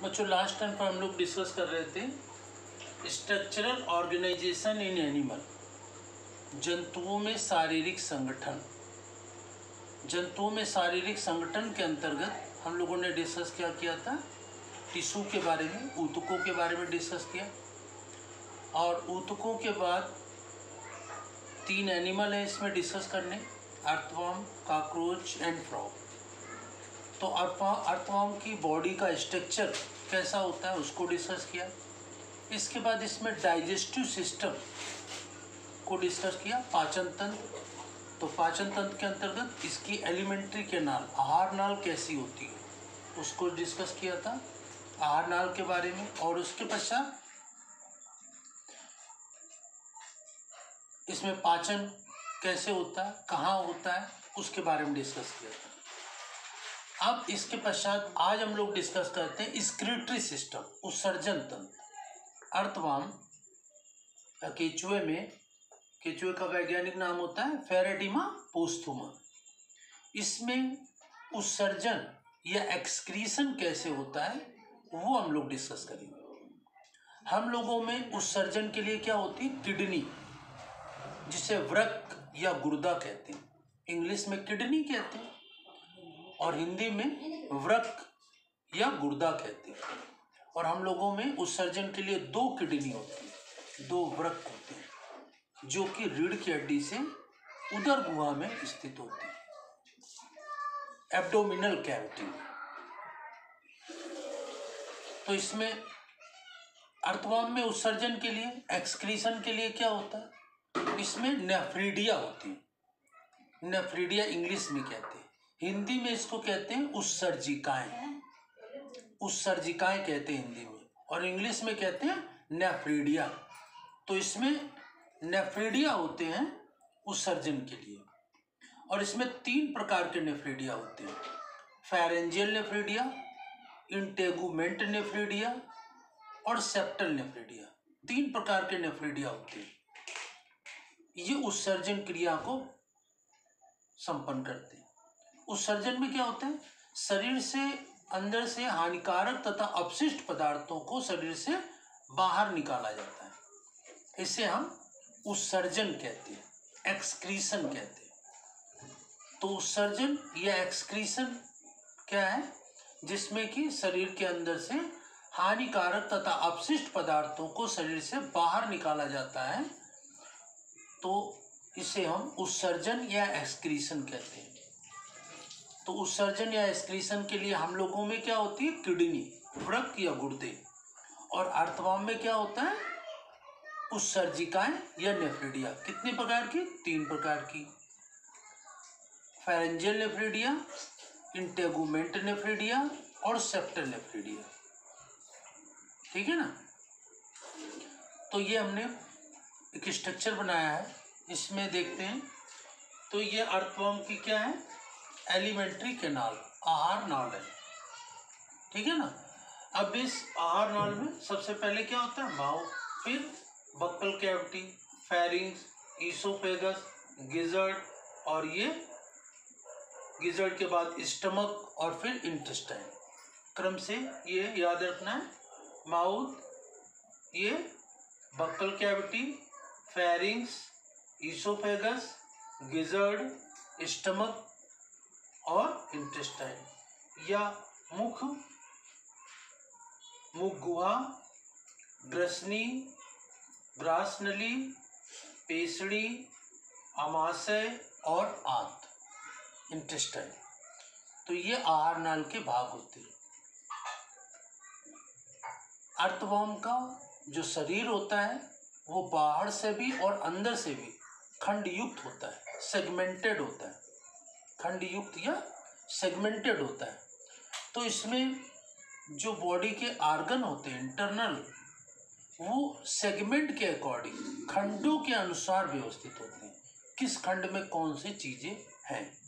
बच्चों last time पर हम लोग डिस्कस कर रहे थे स्ट्रक्चरल ऑर्गेनाइजेशन इन एनिमल, जंतुओं में शारीरिक संगठन। जंतुओं में शारीरिक संगठन के अंतर्गत हम लोगों ने डिस्कस क्या किया था, टिश्यू के बारे में, ऊतकों के बारे में डिस्कस किया। और ऊतकों के बाद 3 एनिमल हैं इसमें डिस्कस करने, अर्थवर्म, कॉकरोच एंड फ्रॉग। तो अर्थवर्म की बॉडी का स्ट्रक्चर कैसा होता है उसको डिस्कस किया। इसके बाद इसमें डाइजेस्टिव सिस्टम को डिस्कस किया, पाचन तंत्र। तो पाचन तंत्र के अंतर्गत इसकी एलिमेंट्री कैनाल, आहार नाल कैसी होती है उसको डिस्कस किया था, आहार नाल के बारे में। और उसके पश्चात इसमें पाचन कैसे होता है, कहाँ होता है, उसके बारे में डिस्कस किया था। अब इसके पश्चात आज हम लोग डिस्कस करते हैं स्क्रीटरी सिस्टम, उत्सर्जन तंत्र। अर्थवर्म केचुए में, केचुए का वैज्ञानिक नाम होता है फेरेडिमा पोस्थुमा। इसमें उत्सर्जन या एक्सक्रीशन कैसे होता है वो हम लोग डिस्कस करेंगे। हम लोगों में उत्सर्जन के लिए क्या होती है, किडनी, जिसे वृक्क या गुर्दा कहते हैं। इंग्लिश में किडनी कहते हैं और हिंदी में वृक्क या गुर्दा कहते हैं। और हम लोगों में उत्सर्जन के लिए 2 किडनी होती है, 2 वृक्क होते हैं, जो कि रीढ़ की हड्डी से उदर गुहा में स्थित होते हैं, एब्डोमिनल कैविटी। तो इसमें अर्थवर्म में उत्सर्जन के लिए, एक्सक्रीशन के लिए क्या होता है, इसमें नेफ्रीडिया होती है। नेफ्रीडिया इंग्लिश में कहते हैं, हिंदी में इसको कहते हैं उत्सर्जिकाएं। उत्सर्जिकाएं कहते हैं हिंदी में, और इंग्लिश में कहते हैं नेफ्रीडिया। तो इसमें नेफ्रीडिया होते हैं उत्सर्जन के लिए। और इसमें 3 प्रकार के नेफ्रीडिया होते हैं, फेरेंजियल नेफ्रीडिया, इंटेगुमेंट नेफ्रीडिया और सेप्टल नेफ्रीडिया। 3 प्रकार के नेफ्रीडिया होते हैं। ये उत्सर्जन क्रिया को संपन्न करते हैं। उत्सर्जन में क्या होता है, शरीर से अंदर से हानिकारक तथा अपशिष्ट पदार्थों को शरीर से बाहर निकाला जाता है। इसे हम उत्सर्जन कहते हैं, एक्सक्रीशन कहते हैं। तो उत्सर्जन या एक्सक्रीशन क्या है, जिसमें कि शरीर के अंदर से हानिकारक तथा अपशिष्ट पदार्थों को शरीर से बाहर निकाला जाता है। तो इसे हम उत्सर्जन या एक्सक्रीशन कहते हैं। तो उत्सर्जन या एक्सक्रीशन के लिए हम लोगों में क्या होती है, किडनी, वृक्क या गुर्दे। और अर्थवर्म में क्या होता है, उत्सर्जिकाएं या नेफ्रीडिया। कितने प्रकार की, 3 प्रकार की, फेरेंजियल नेफ्रीडिया, इंटेगुमेंट नेफ्रीडिया और सेप्टल नेफ्रीडिया। ठीक है ना। तो ये हमने एक स्ट्रक्चर बनाया है, इसमें देखते हैं। तो ये अर्थवर्म की क्या है, एलिमेंट्री कैनाल, आहार नाल है। ठीक है ना। अब इस आहार नाल में सबसे पहले क्या होता है, माउथ, फिर buccal cavity, pharynx, oesophagus, gizzard, और ये गिजर्ड के बाद स्टमक और फिर इंटेस्टाइन। क्रम से ये याद रखना है, माउथ, ये buccal cavity, pharynx, oesophagus, gizzard, stomach और इंटेस्टाइन। या मुख, मुख गुहा, ग्रसनी, ग्रासनली, पेसड़ी, आमाशय और आंत, इंटेस्टाइन। तो ये आहार नाल के भाग होते हैं। अर्थवर्म का जो शरीर होता है वो बाहर से भी और अंदर से भी खंडयुक्त होता है, सेगमेंटेड होता है, खंडयुक्त या सेगमेंटेड होता है। तो इसमें जो बॉडी के आर्गन होते हैं इंटरनल, वो सेगमेंट के अकॉर्डिंग, खंडों के अनुसार व्यवस्थित होते हैं। किस खंड में कौन सी चीजें हैं,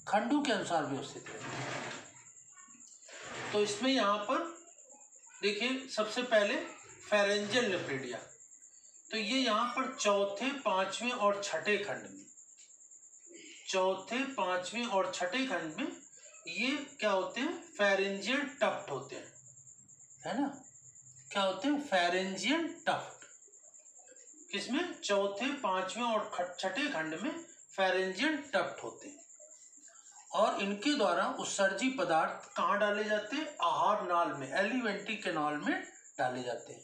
खंडों के अनुसार व्यवस्थित रहते हैं। तो इसमें यहाँ पर देखिए, सबसे पहले फेरेंजियल नेफ्रीडिया। तो ये यहाँ पर चौथे, 5वें और 6ठे खंड में, चौथे, 5वें और 6ठे खंड में ये क्या होते हैं, फेरेंजियल टफ्ट होते हैं। है ना, क्या होते हैं, फेरेंजियल टफ्ट। किसमें, चौथे, पांचवें और छठे खंड में फेरेंजियल टफ्ट होते हैं। और इनके द्वारा उत्सर्जी पदार्थ कहाँ डाले जाते हैं, आहार नाल में, एलिमेंट्री कैनाल में डाले जाते हैं।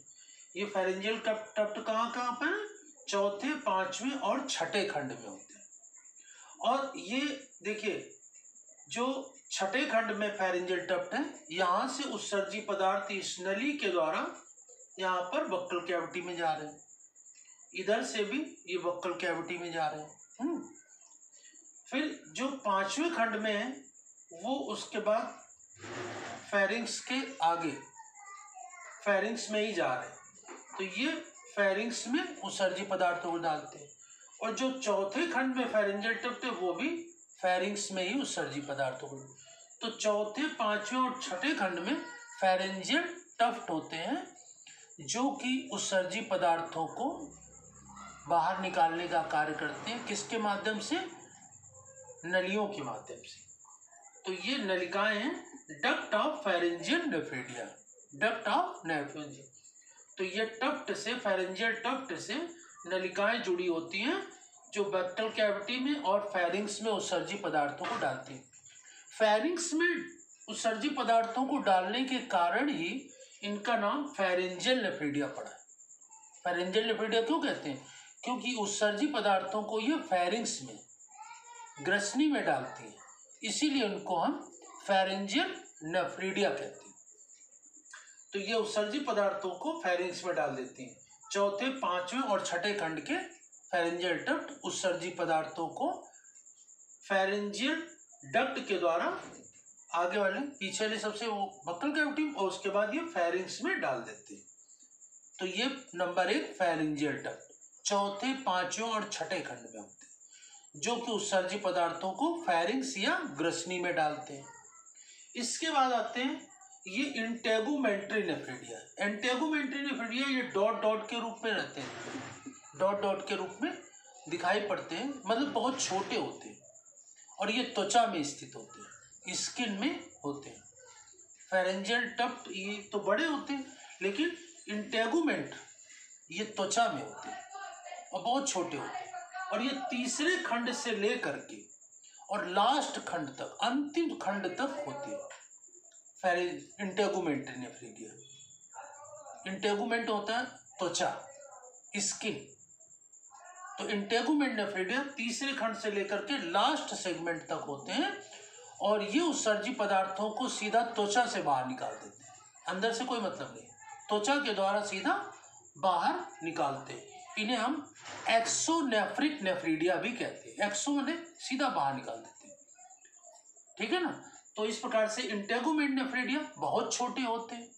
ये फेरेंजियल टफ्ट कहाँ कहाँ पर, चौथे, पांचवें और छठे खंड में होते हैं। और ये देखिए, जो छठे खंड में फेरेंजियल टफ्ट है, यहाँ से उत्सर्जी पदार्थ इस नली के द्वारा यहाँ पर बक्कल कैविटी में जा रहे हैं, इधर से भी ये बक्कल कैविटी में जा रहे हैं। फिर जो पांचवें खंड में है वो उसके बाद फेरिंग्स के आगे, फेरिंग्स में ही जा रहे हैं, तो ये फेरिंग्स में उत्सर्जी पदार्थों को डालते हैं। और जो चौथे खंड में फेरेंजियल टफ्ट है वो भी फेरिंग्स में ही उत्सर्जी पदार्थों को, तो चौथे, पांचवें और छठे खंड में फेरेंजियल टफ्ट होते हैं, जो कि उत्सर्जी पदार्थों को बाहर निकालने का कार्य करते हैं। किसके माध्यम से, नलियों के माध्यम से। तो ये नलिकाएं हैं duct of pharyngeal nephridia, duct of nephridia. तो ये टफ्ट से, फेरेंजियल टफ्ट से नलिकाएं जुड़ी होती हैं, जो बक्कल कैविटी में और फेरिंग्स में उत्सर्जी पदार्थों को डालती हैं। फेरिंग्स में उत्सर्जी पदार्थों को डालने के कारण ही इनका नाम फेरेंजियल नेफ्रेडिया पड़ा है। फेरेंजियल नेफ्रेडिया क्यों कहते हैं, क्योंकि उत्सर्जी पदार्थों को ये फेरिंग्स में, ग्रसनी में डालती है, इसीलिए उनको हम फेरेंजियल नेफ्रेडिया कहते हैं। तो ये उत्सर्जी पदार्थों को फेरिंग्स में डाल देती हैं। चौथे, पांचवें और छठे खंड के फेरेंजियल टफ्ट उत्सर्जी पदार्थों को फेरेंजियल डक्ट के द्वारा आगे वाले, पीछे वाले सबसे वो बक्कल कैविटी, और उसके बाद ये फेरिंग्स में डाल देते हैं। तो ये नंबर 1 फेरेंजियल टफ्ट चौथे, पांचवें और छठे खंड में होते हैं, जो कि उत्सर्जी पदार्थों को फेरिंग्स या ग्रसनी में डालते हैं। इसके बाद आते हैं ये इंटेगुमेंट्री नेफ्रेडिया। इंटेगुमेंट्री नेफ्रेडिया ये डॉट डॉट के रूप में रहते हैं, डॉट डॉट के रूप में दिखाई पड़ते हैं, मतलब बहुत छोटे होते हैं, और ये त्वचा में स्थित होते हैं, स्किन में होते हैं। फेरेंजियल टफ्ट ये तो बड़े होते हैं, लेकिन इंटेगुमेंट ये त्वचा में होते हैं और बहुत छोटे होते हैं। और ये तीसरे खंड से लेकर के और लास्ट खंड तक, अंतिम खंड तक होते हैं इंटेगुमेंट्री नेफ्रेडिया। इंटेगुमेंट होता है त्वचा, स्किन, तो इंटेगुमेंट नेफ्रेडिया तीसरे खंड से लेकर के लास्ट सेगमेंट तक होते हैं, और ये उत्सर्जी पदार्थों को सीधा त्वचा से बाहर निकाल देते हैं, अंदर से कोई मतलब नहीं, त्वचा के द्वारा सीधा बाहर निकालते हैं। इन्हें हम एक्सोनेफ्रिक नेफ्रेडिया भी कहते हैं। एक्सो माने सीधा बाहर निकाल देते हैं, ठीक है ना। तो इस प्रकार से इंटेगुमेंट नेफ्रेडिया बहुत छोटे होते हैं,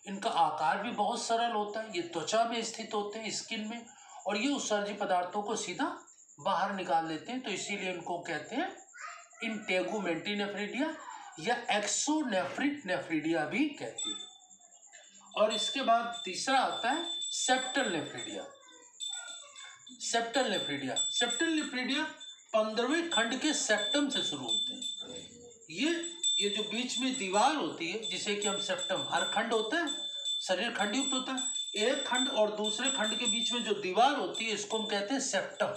इनका आकार भी बहुत सरल होता है, ये त्वचा में स्थित होते हैं, स्किन में, और ये उत्सर्जी पदार्थों को सीधा बाहर निकाल देते हैं, तो इसीलिए इनको कहते हैं इंटेगुमेंट्री नेफ्रेडिया या एक्सोनेफ्रिक नेफ्रेडिया भी कहते हैं। और इसके बाद तीसरा आता है septal nephridia. Septal nephridia, septal nephridia 15वें खंड के सेप्टम से शुरू होते हैं। ये जो बीच में दीवार होती है, जिसे कि हम सेप्टम, हर खंड होता है, शरीर खंड युक्त होता है, एक खंड और दूसरे खंड के बीच में जो दीवार होती है, इसको हम कहते हैं सेप्टम।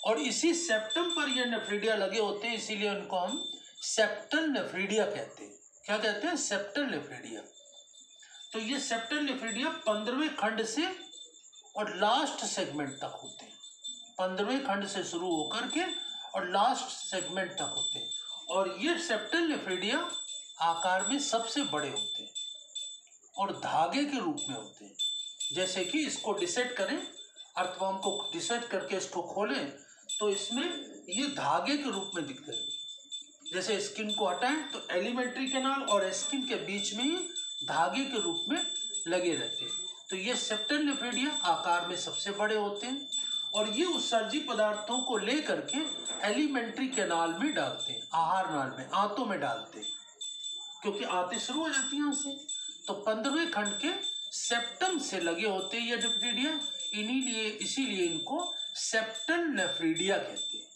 और इसी सेप्टम पर ये नेफ्रेडिया लगे होते हैं, इसीलिए उनको हम सेप्टल नेफ्रेडिया कहते हैं। क्या कहते हैं, सेप्टल नेफ्रेडिया। तो ये सेप्टल नेफ्रेडिया 15वें खंड से और लास्ट सेगमेंट तक होते हैं, 15वें खंड से शुरू होकर के और लास्ट सेगमेंट तक होते हैं। और ये सेप्टल नेफ्रेडिया आकार में सबसे बड़े होते हैं और धागे के रूप में होते हैं। जैसे कि इसको डिसेक्ट करें, अर्थवर्म को डिसेक्ट करके इसको खोलें, तो इसमें ये धागे के रूप में दिखते हैं। जैसे स्किन को हटाएं तो एलिमेंट्री कैनाल और स्किन के बीच में ही धागे के रूप में लगे रहते हैं। तो ये सेप्टल नेफ्रेडिया आकार में सबसे बड़े होते हैं, और ये उत्सर्जी पदार्थों को लेकर के एलिमेंट्री कैनाल में डालते हैं, आहार नाल में, आंतों में डालते हैं, क्योंकि आंतें शुरू हो जाती हैं यहाँ से। तो 15वें खंड के सेप्टम से लगे होते हैं ये नेफ्रेडिया, इसीलिए इनको सेप्टल नेफ्रेडिया कहते हैं।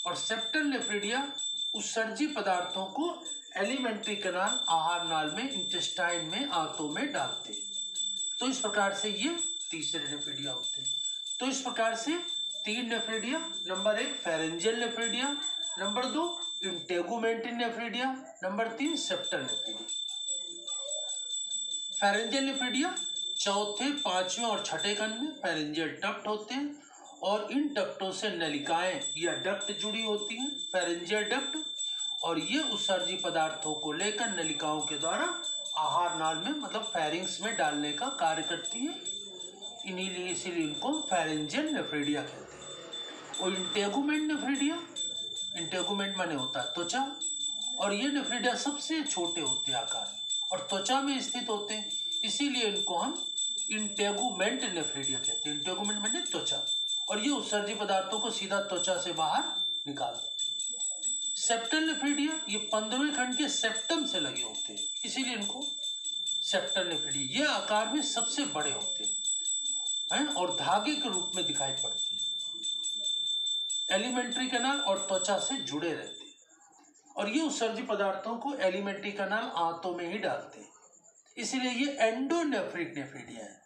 और सेप्टल नेफ्रेडिया उत्सर्जी पदार्थों को एलिमेंट्री कैनाल, आहार नाल में, इंटेस्टाइन में, आंतों में डालते हैं। तो इस प्रकार से ये तीसरे नेफ्रिडिया होते हैं। तो इस प्रकार से 3 nephridia, number 1 pharyngeal nephridia, number 2 integumentary nephridia, number 3 septal nephridia. Pharyngeal nephridia चौथे, पांचवें और छठे खंड में फेरेंजियल डक्ट होते हैं और इन डक्टों से नलिकाएं या डक्ट जुड़ी होती हैं, फेरेंजियल डक्ट, और ये उत्सर्जी पदार्थों को लेकर नलिकाओं के द्वारा आहार नाल में मतलब फेरिंग्स में डालने का कार्य करती है। इसीलिए इनको फेरेंजियल नेफ्रिडिया कहते हैं। और इंटेगुमेंट नेफ्रिडिया, इंटेगुमेंट माने होता है त्वचा, और ये नेफ्रिडिया सबसे छोटे होते हैं आकार में और त्वचा में स्थित होते हैं, इसीलिए इनको हम इंटेगुमेंट नेफ्रिडिया कहते हैं। इंटेगुमेंट माने त्वचा, और ये उत्सर्जी पदार्थों को सीधा त्वचा से बाहर निकाल देते हैं। सेप्टल नेफ्रिडिया ये 15वें खंड के सेप्टम से लगे होते हैं, इसीलिए इनको सेप्टल नेफ्रिडिया, ये आकार में सबसे बड़े होते हैं और धागे के रूप में दिखाई पड़ते हैं। एलिमेंट्री कैनाल और त्वचा से जुड़े रहते हैं और ये उत्सर्जी पदार्थों को एलिमेंट्री कैनाल, आंतों में ही डालते हैं, इसीलिए ये एंडोनेफ्रिक नेफ्रिडिया है।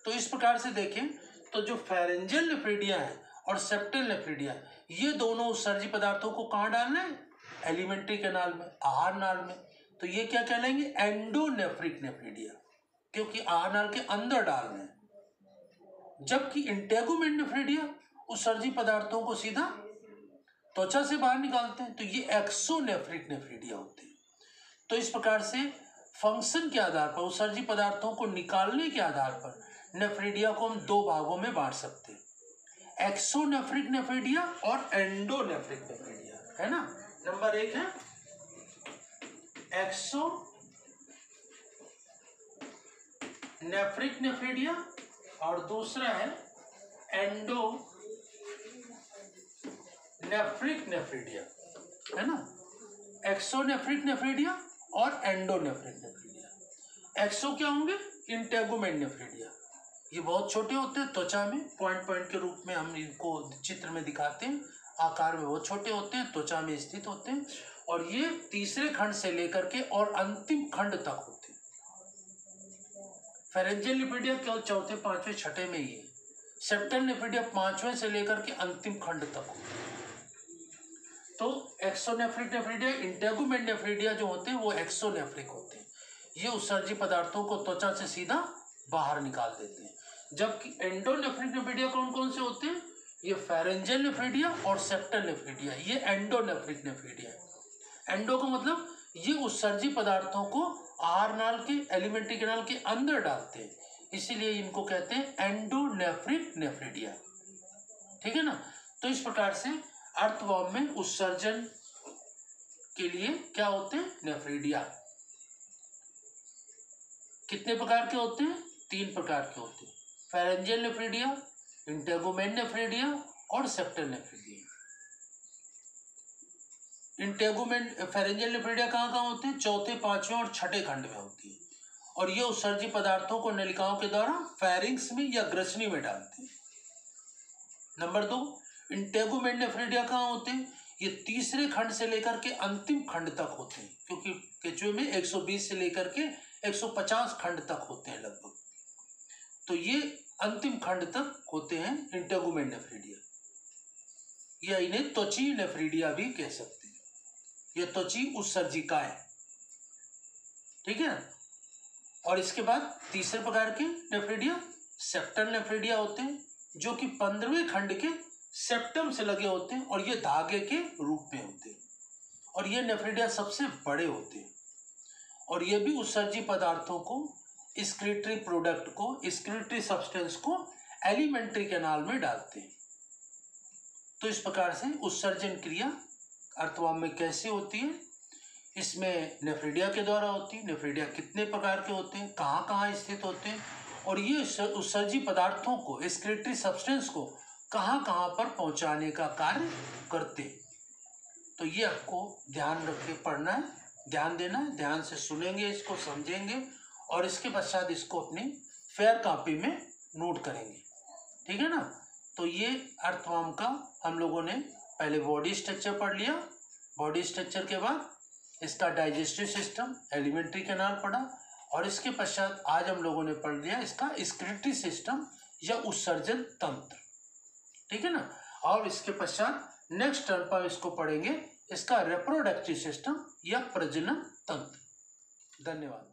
तो इस प्रकार से देखें तो जो फेरेंजियल नेफ्रिडिया है और सेप्टल नेफ्रिडिया, ये दोनों उत्सर्जी पदार्थों को कहाँ डालना है? एलिमेंट्री कैनाल में, आहार नाल में। तो ये क्या कहलाएंगे? एंडोनेफ्रिक नेफ्रिडिया, क्योंकि आहार नाल के अंदर डालना है। जबकि इंटेगुमेंट नेफ्रिडिया उत्सर्जी पदार्थों को सीधा त्वचा से बाहर निकालते हैं, तो ये एक्सोनेफ्रिक नेफ्रिडिया होते हैं। तो इस प्रकार से फंक्शन के आधार पर, उत्सर्जी पदार्थों को निकालने के आधार पर नेफ्रिडिया को हम 2 भागों में बांट सकते हैं, एक्सोनेफ्रिक नेफ्रिडिया और एंडोनेफ्रिक नेफ्रिडिया, है ना। नंबर 1 है एक्सोनेफ्रिक नेफ्रिडिया और दूसरा है एंडोनेफ्रिक नेफ्रिडिया, है ना। एक्सोनेफ्रिक नेफ्रिडिया और एंडोनेफ्रिक नेफ्रिडिया। एक्सो क्या होंगे? इंटेगुमेंट नेफ्रिडिया, ये बहुत छोटे होते हैं, त्वचा में पॉइंट पॉइंट के रूप में हम इनको चित्र में दिखाते हैं, आकार में बहुत छोटे होते हैं, त्वचा में स्थित होते हैं, और ये तीसरे खंड से लेकर के और अंतिम खंड तक होते हैं। फेरेंजियल नेफ्रिडिया केवल चौथे, पांचवें, छठे में ही है। सेप्टल नेफ्रिडिया 5वें से लेकर के अंतिम खंड तक होते हैं। तो एक्सोनेफ्रिक नेफ्रिडिया, इंटेगुमेंट नेफ्रिडिया जो होते हैं वो एक्सोनेफ्रिक होते हैं, ये उत्सर्जी पदार्थों को त्वचा से सीधा बाहर निकाल देते हैं। जबकि एंडोनेफ्रिक नेफ्रिडिया कौन कौन से होते हैं? ये फेरेंजियल नेफ्रिडिया और सेप्टल नेफ्रिडिया, ये एंडोनेफ्रिक नेफ्रिडिया। एंडो का मतलब ये उत्सर्जी पदार्थों को आहार नाल के, एलिमेंट्री कैनाल के अंदर डालते हैं, इसीलिए इनको कहते हैं एंडोनेफ्रिक नेफ्रिडिया, ठीक है ना। तो इस प्रकार से अर्थवर्म में उत्सर्जन के लिए क्या होते हैं? नेफ्रिडिया। कितने प्रकार के होते हैं? 3 प्रकार के होते हैं, फेरेंजियल नेफ्रिडिया, इंटेगुमेंट नेफ्रिडिया और septal nephridia. Integument, pharyngeal nephridia कहाँ कहाँ होते हैं? चौथे, पांचवें और छठे खंड में होती है, और ये उत्सर्जी पदार्थों को नलिकाओं के द्वारा फेरिंग्स में या ग्रसनी में डालते हैं। नंबर 2 इंटेगुमेंट नेफ्रिडिया कहाँ होते हैं? ये तीसरे खंड से लेकर के अंतिम खंड तक होते हैं, क्योंकि केचुए में 120 से लेकर के 150 खंड तक होते हैं लगभग, तो ये अंतिम खंड तक होते हैं इंटेगुमेंट नेफ्रिडिया, या इन्हें त्वची नेफ्रिडिया भी कह सकते हैं। ये त्वची उत्सर्जिका है, ठीक है। और इसके बाद तीसरे प्रकार के नेफ्रिडिया सेप्टल नेफ्रिडिया होते हैं, जो कि 15वें खंड के सेप्टम से लगे होते हैं और ये धागे के रूप में होते हैं, और ये नेफ्रिडिया सबसे बड़े होते हैं, और ये भी उत्सर्जी पदार्थों को, एक्सक्रीटरी प्रोडक्ट को, एक्सक्रीटरी सब्सटेंस को एलिमेंट्री कैनाल में डालते हैं। तो इस प्रकार से उत्सर्जन क्रिया अर्थवर्म में कैसे होती है? इसमें नेफ्रिडिया के द्वारा होती है। नेफ्रिडिया कितने प्रकार के होते हैं, कहाँ कहाँ स्थित होते हैं, और ये उत्सर्जी पदार्थों को, एक्सक्रीटरी सब्सटेंस को कहाँ कहाँ पर पहुँचाने का कार्य करते हैं। तो ये आपको ध्यान रख के पढ़ना है, ध्यान देना है, ध्यान से सुनेंगे, इसको समझेंगे और इसके पश्चात इसको अपनी फेयर कॉपी में नोट करेंगे, ठीक है ना। तो ये अर्थवर्म का हम लोगों ने पहले बॉडी स्ट्रक्चर पढ़ लिया, बॉडी स्ट्रक्चर के बाद इसका डाइजेस्टिव सिस्टम, एलिमेंट्री कैनाल पढ़ा, और इसके पश्चात आज हम लोगों ने पढ़ लिया इसका एक्सक्रीटरी सिस्टम या उत्सर्जन तंत्र, ठीक है ना। और इसके पश्चात नेक्स्ट टर्म पर इसको पढ़ेंगे इसका रिप्रोडक्टिव सिस्टम या प्रजनन तंत्र। धन्यवाद।